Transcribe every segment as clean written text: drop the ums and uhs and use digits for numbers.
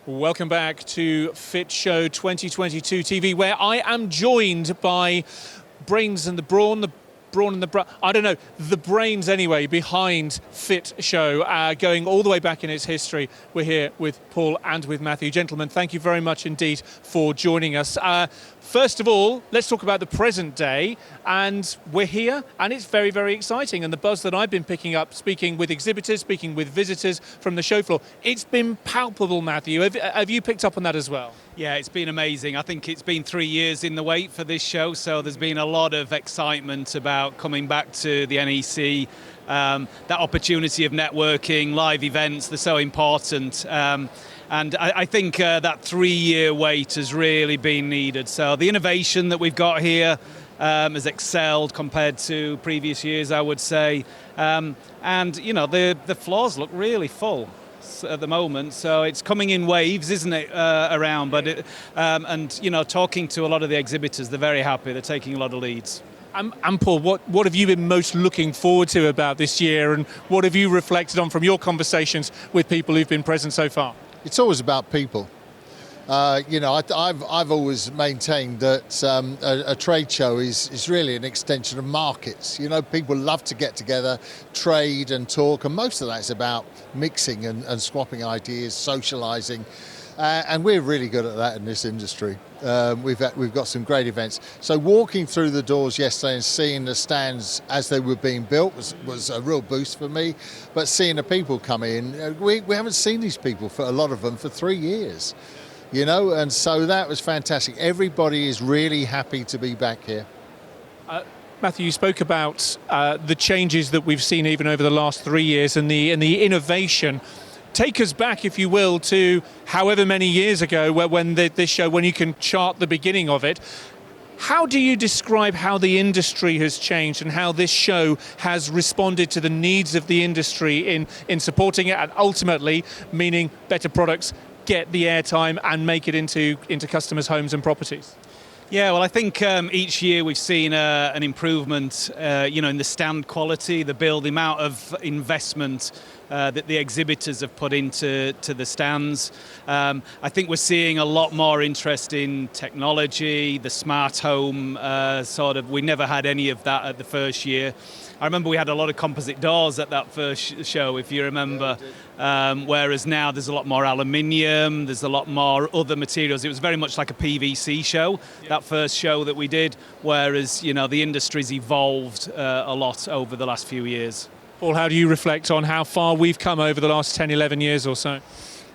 Welcome back to Fit Show 2022 TV, where I am joined by brains and the brawn, I don't know, the brains anyway, behind Fit Show, going all the way back in its history. We're here with Paul and with Matthew. Gentlemen, thank you very much indeed for joining us. First of all, let's talk about the present day, and we're here, and it's very, very exciting. And the buzz that I've been picking up, speaking with exhibitors, speaking with visitors from the show floor, it's been palpable, Matthew. Have you picked up on that as well? Yeah, it's been amazing. I think it's been 3 years in the wait for this show, so there's been a lot of excitement about coming back to the NEC. That opportunity of networking, live events, they're so important. And I think that 3 year wait has really been needed. So the innovation that we've got here has excelled compared to previous years, I would say. And, you know, the floors look really full at the moment, so it's coming in waves, isn't it, around? But and, you know, talking to a lot of the exhibitors, they're very happy. They're taking a lot of leads. And Paul, what have you been most looking forward to about this year, and what have you reflected on from your conversations with people who've been present so far? It's always about people. You know, I've always maintained that a trade show is really an extension of markets. You know, people love to get together, trade and talk, and most of that's about mixing and swapping ideas, socialising. And we're really good at that in this industry. We've got some great events. So walking through the doors yesterday and seeing the stands as they were being built was a real boost for me. But seeing the people come in, we haven't seen these people, for a lot of them, for 3 years. You know, and so that was fantastic. Everybody is really happy to be back here. Matthew, you spoke about the changes that we've seen even over the last 3 years and the innovation. Take us back, if you will, to however many years ago when this show, when you can chart the beginning of it. How do you describe how the industry has changed and how this show has responded to the needs of the industry in supporting it, and ultimately meaning better products, get the airtime and make it into customers' homes and properties? Yeah, well, I think each year we've seen an improvement, you know, in the stand quality, the amount of investment that the exhibitors have put into the stands. I think we're seeing a lot more interest in technology, the smart home we never had any of that at the first year. I remember we had a lot of composite doors at that first show, if you remember, whereas now there's a lot more aluminium, there's a lot more other materials. It was very much like a PVC show, that first show that we did, whereas, you know, the industry's evolved a lot over the last few years. Paul, how do you reflect on how far we've come over the last 10, 11 years or so?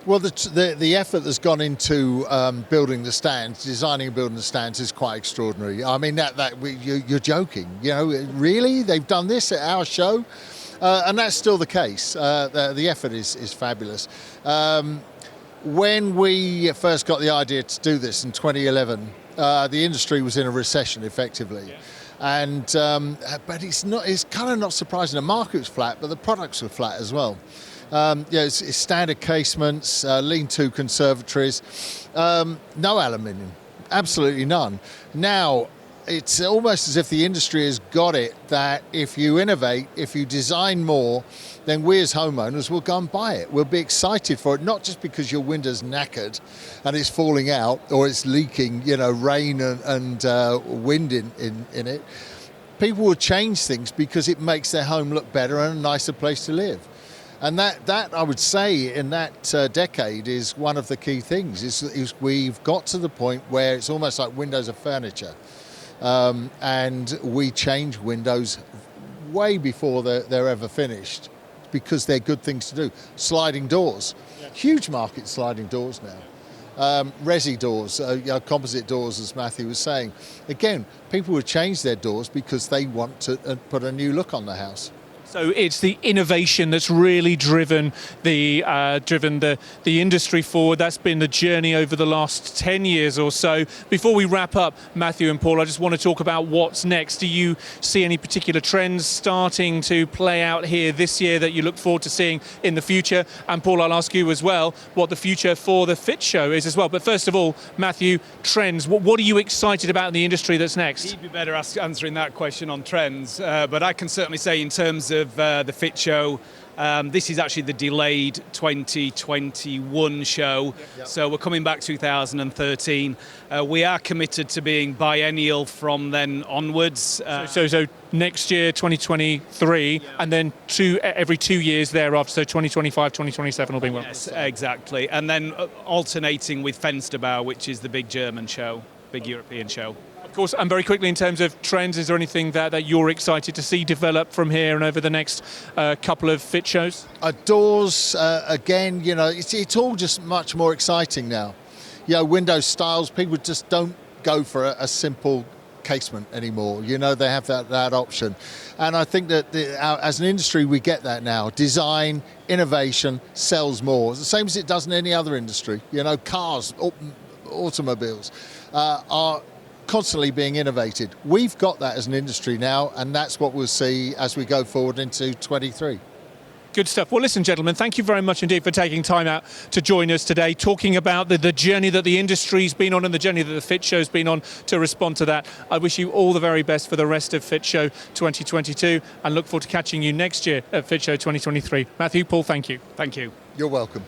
Well, the effort that's gone into building the stands, designing and building the stands, is quite extraordinary. I mean, you're joking. You know, really? They've done this at our show? And that's still the case. The effort is fabulous. When we first got the idea to do this in 2011, the industry was in a recession, effectively. Yeah. And but it's kind of not surprising. The market was flat, but the products were flat as well. It's standard casements, lean-to conservatories, no aluminium, absolutely none. Now, it's almost as if the industry has got it that if you innovate, if you design more, then we as homeowners will go and buy it. We'll be excited for it, not just because your window's knackered and it's falling out or it's leaking, you know, rain and wind in it. People will change things because it makes their home look better and a nicer place to live. And that I would say in that decade is one of the key things, is we've got to the point where it's almost like windows are furniture. And we change windows way before they're ever finished because they're good things to do. Sliding doors, huge market sliding doors now. Resi doors, composite doors, as Matthew was saying. Again, people would change their doors because they want to put a new look on the house. So it's the innovation that's really driven the industry forward. That's been the journey over the last 10 years or so. Before we wrap up, Matthew and Paul, I just want to talk about what's next. Do you see any particular trends starting to play out here this year that you look forward to seeing in the future? And Paul, I'll ask you as well what the future for the Fit Show is as well. But first of all, Matthew, trends. What are you excited about in the industry that's next? He'd be better answering that question on trends. But I can certainly say in terms of of the Fit Show. This is actually the delayed 2021 show, so we're coming back 2013. We are committed to being biennial from then onwards. So next year, 2023, and then every 2 years thereafter, so 2025, 2027 will be well. Yes, exactly. And then alternating with Fensterbau, which is the big German show, big European show. Of course, and very quickly in terms of trends, is there anything that you're excited to see develop from here and over the next couple of Fit shows? Doors, again, it's all just much more exciting now. Window styles, people just don't go for a simple casement anymore. They have that option. And I think that as an industry, we get that now. Design, innovation sells more. It's the same as it does in any other industry. Cars, automobiles are constantly being innovated. We've got that as an industry now, and that's what we'll see as we go forward into 23. Good stuff. Well, listen, gentlemen, thank you very much indeed for taking time out to join us today, talking about the journey that the industry's been on and the journey that the Fit Show's been on to respond to that. I wish you all the very best for the rest of Fit Show 2022 and look forward to catching you next year at Fit Show 2023. Matthew, Paul, thank you. Thank you. You're welcome.